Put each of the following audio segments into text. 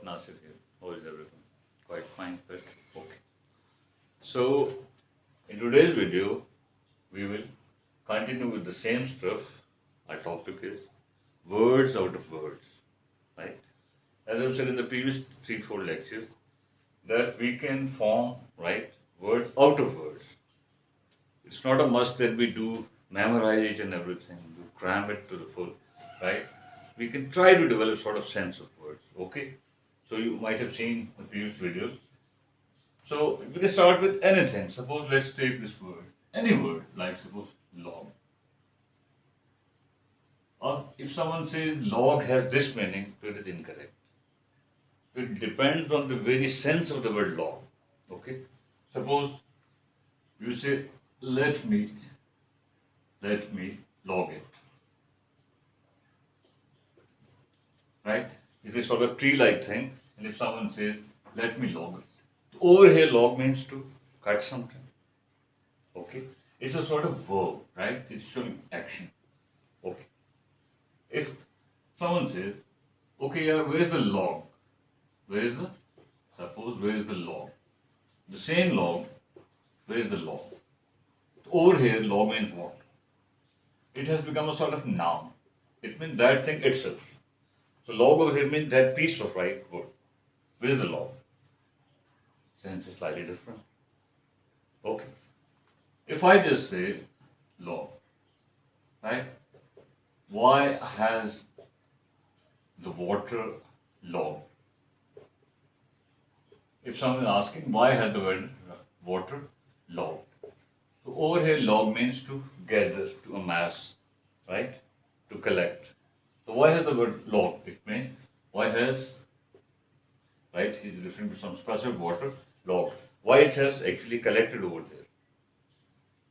Nasir here. How is everything? Quite fine, but okay. So, in today's video, we will continue with the same stuff. Our topic is words out of words, right? As I've said in the previous 3-4 lectures, that we can form, right, words out of words. It's not a must that we do memorize each and everything, do cram it to the full, right? We can try to develop sort of sense of words, okay? So you might have seen the previous videos. So we can start with anything. Suppose let's take this word, any word, like suppose log. Or if someone says log has this meaning, it is incorrect. It depends on the very sense of the word log. Okay? Suppose you say let me log it. Right? It is sort of tree-like thing, and if someone says let me log it. Over here log means to cut something. Okay? It's a sort of verb, right? It's showing action. Okay. If someone says, okay, yeah, where is the log? Where is the, suppose, where is the log? The same log, where is the log? Over here, log means what? It has become a sort of noun. It means that thing itself. So log over here means that piece of right wood. Where is the log? Sense is slightly different. Okay. If I just say log, right? Why has the water log? If someone is asking why has the word water log? So over here log means to gather, to amass, right? To collect. So why has the word log? It means why has, right? He's referring to some specific water log. Why it has actually collected over there.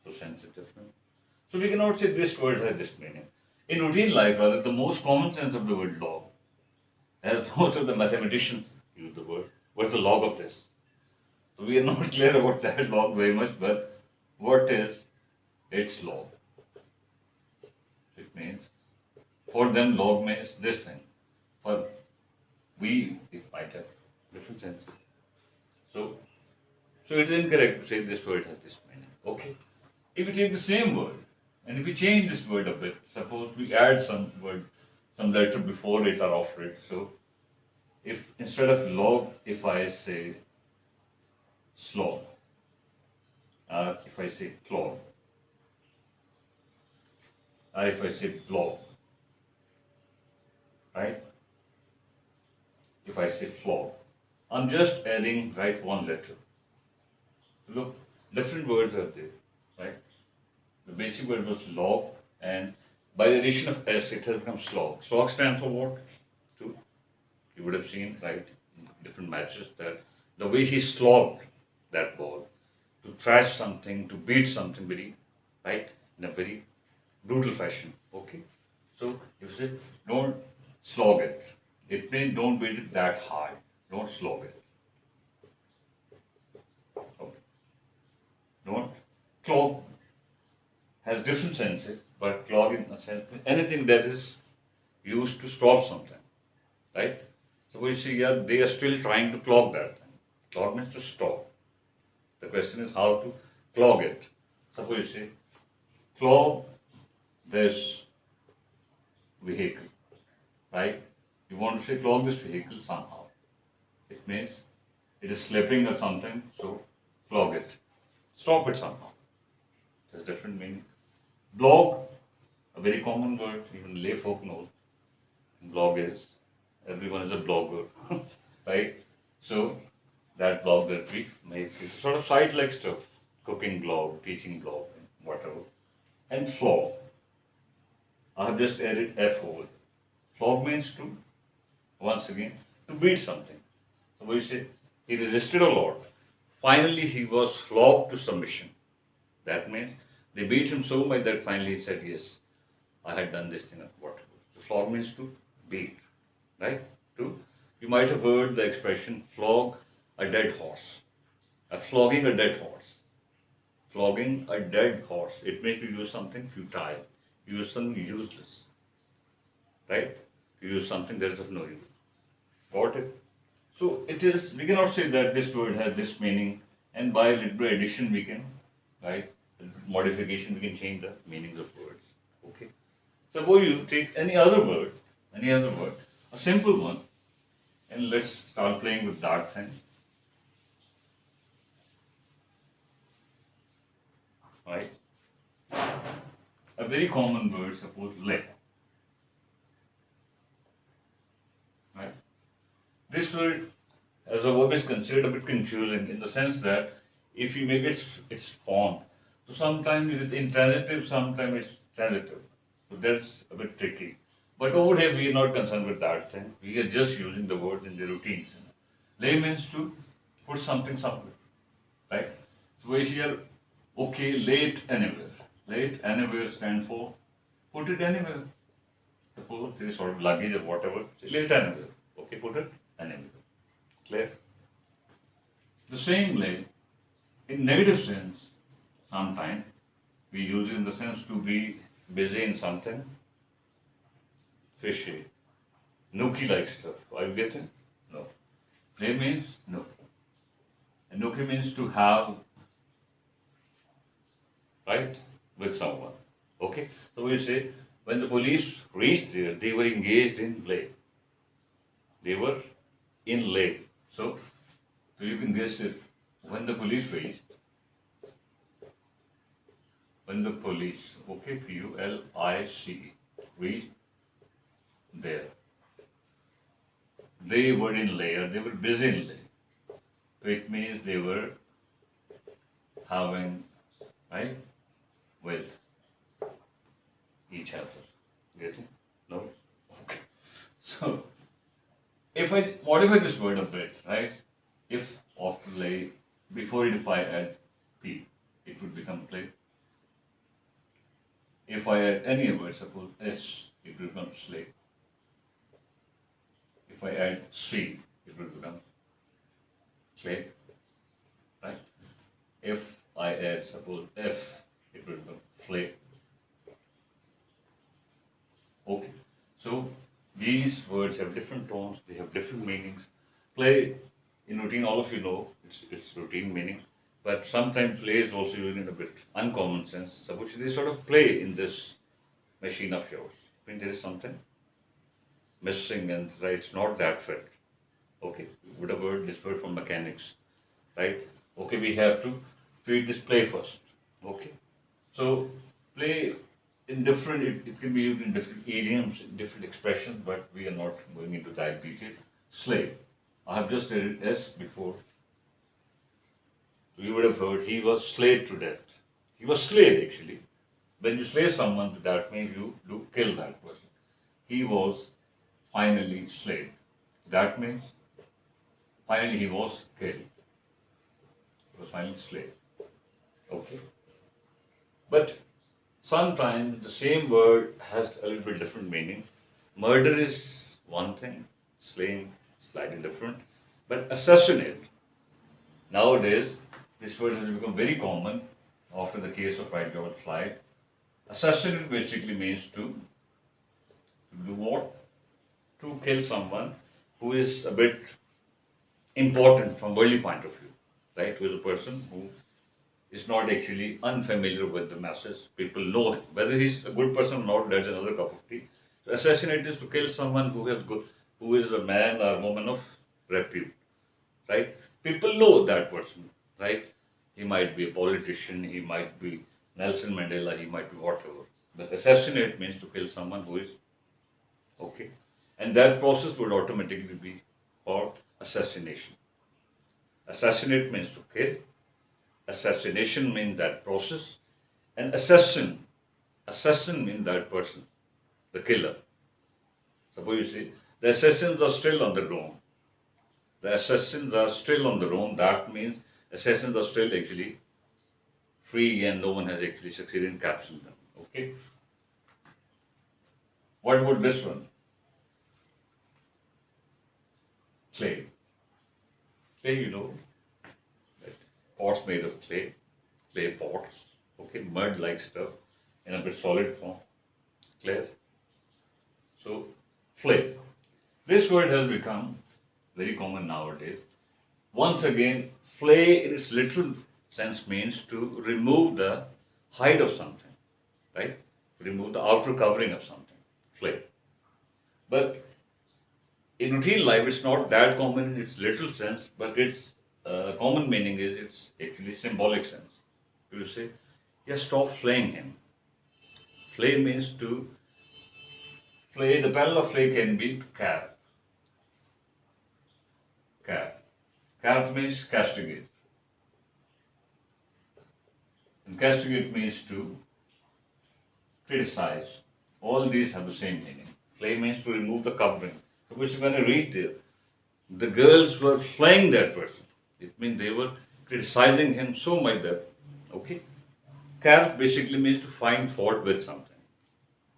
So sense is different. So we cannot say this word has this meaning. In routine life, rather, the most common sense of the word log, as most of the mathematicians use the word, what's the log of this? So we are not clear about that log very much, but what is its log? It means, for them log means this thing. For we, it might have different senses. So it is incorrect to say this word has this meaning. Okay. If we take the same word, and if we change this word a bit, suppose we add some word, some letter before it or after it. So if instead of log, if I say slog, or if I say clog, or if I say blog, right? If I say flog, I'm just adding right one letter. Look, different words are there, right? The basic word was log, and by the addition of s, it has become slog. Slog stands for what? To, you would have seen, right, in different matches that the way he slogged that ball, to thrash something, to beat something very, right, in a very brutal fashion. Okay? So you say, don't slog it. It means don't beat it that hard. Don't slog it. Okay. Don't clog has different senses, but clog in a sense anything that is used to stop something. Right? So we see here they are still trying to clog that thing. Clog means to stop. The question is how to clog it. Suppose you say clog this vehicle. Right? You want to say clog this vehicle somehow. It means it is slipping or something, so clog it. Stop it somehow. There's different meaning. Blog, a very common word, even lay folk knows. Blog is, everyone is a blogger, right? So that blog that we make is sort of site-like stuff. Cooking blog, teaching blog, whatever. And flog. I have just added F over. Flog means to, once again, to beat something. So we say he resisted a lot. Finally, he was flogged to submission. That means they beat him so much that finally he said, yes, I had done this thing, whatever. So flog means to beat, right? You might have heard the expression flog a dead horse. Flogging a dead horse. Flogging a dead horse. It means to use something futile, use something useless, right? You use something that is of no use. Got it? So it is, we cannot say that this word has this meaning, and by little bit addition we can, right, modification we can change the meanings of words. Okay. Suppose you take any other word, a simple one, and let's start playing with that thing. Right? A very common word, suppose lay. Right? This word as a verb is considered a bit confusing in the sense that if you make its form, so sometimes it's intransitive, sometimes it's transitive. So that's a bit tricky. But over here we are not concerned with that thing. We are just using the word in the routine sense. Lay means to put something somewhere. Right? So we here, okay, lay it anywhere. Lay it anywhere stand for put it anywhere. Suppose there is sort of luggage or whatever, so lay it anywhere. Okay, put it anywhere. Clear? The same way, in negative sense, sometimes we use it in the sense to be busy in something, fishy, nookie like stuff. Are you getting? No. Play means no. And nookie means to have, right, with someone. Okay? So we say, when the police reached there, they were engaged in play. They were in lay. So you can guess it. When the police reached, when the police, okay, P-U-L-I-C, reached there, they were in lay, or they were busy in lay. So it means they were having, right, with each other. Getting? No? Okay. So, if I modify this word a bit, right, if after lay, before it if I add P, it would become play. If I add any word, suppose S, it will become slay. If I add C, it will become clay, right? If I add, suppose F, it will become flay. Okay, so these words have different tones, they have different meanings. Play, in routine, all of you know its routine meaning, but sometimes play is also used in a bit uncommon sense. Suppose they sort of play in this machine of yours. When there is something missing and right, it's not that fit. Okay, would have heard this word from mechanics, right? Okay, we have to treat this play first. Okay, so play in different, it can be used in different idioms, different expressions, but we are not going into that detail. Slay. I have just added S before. You would have heard he was slayed to death. He was slayed actually. When you slay someone, that means you do kill that person. He was finally slayed. That means finally he was killed. He was finally slayed. Okay. But sometimes the same word has a little bit different meaning. Murder is one thing, slaying slightly different. But assassinate, nowadays, this word has become very common after the case of White George Floyd. Assassinate basically means to do what? To kill someone who is a bit important from worldly point of view, right? Who is a person who is not actually unfamiliar with the masses. People know him. Whether he's a good person or not, that's another cup of tea. So assassinate is to kill someone who is a man or woman of repute, right? People know that person, right? He might be a politician, he might be Nelson Mandela, he might be whatever. But assassinate means to kill someone who is okay. And that process would automatically be called assassination. Assassinate means to kill. Assassination means that process. And assassin means that person, the killer. Suppose you see, the assassins are still on the roam. The assassins are still on the roam. That means assassins are still actually free and no one has actually succeeded in capturing them. Okay? What about this one? Clay. Clay, you know, right? Pots made of clay pots, okay, mud like stuff in a bit solid form. Clear? So, flay. This word has become very common nowadays. Once again, flay in its literal sense means to remove the hide of something, right? Remove the outer covering of something, flay. But in routine life, it's not that common in its literal sense, but its common meaning is it's actually symbolic sense. You say, just stop flaying him. Flay means to flay. The parallel of flay can be carp. Carp. Carp means castigate. And castigate means to criticize. All these have the same meaning. Flay means to remove the covering. Suppose when I read there, the girls were flaying that person. It means they were criticizing him so much that, okay. Carp basically means to find fault with something.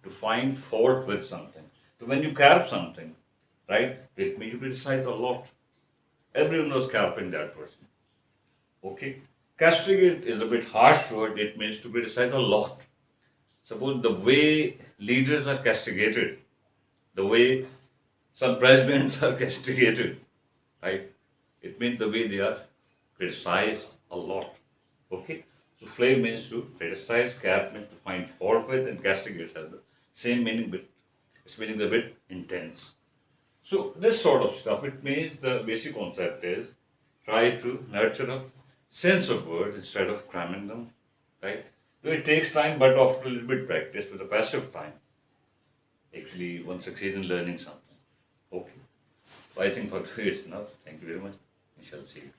To find fault with something. So when you carp something, right, it means you criticize a lot. Everyone was carping that person. Okay. Castigate is a bit harsh word. It means to criticize a lot. Suppose the way leaders are castigated, the way some presidents are castigated, right? It means the way they are criticized a lot. Okay? So flay means to criticize, carp means to find fault with, and castigate has the same meaning, but its meaning is a bit intense. So this sort of stuff, it means the basic concept is try to nurture a sense of words instead of cramming them, right? So it takes time, but after a little bit practice with a passive time, actually one succeeds in learning something. Okay. So I think for today it's enough. Thank you very much. We shall see you.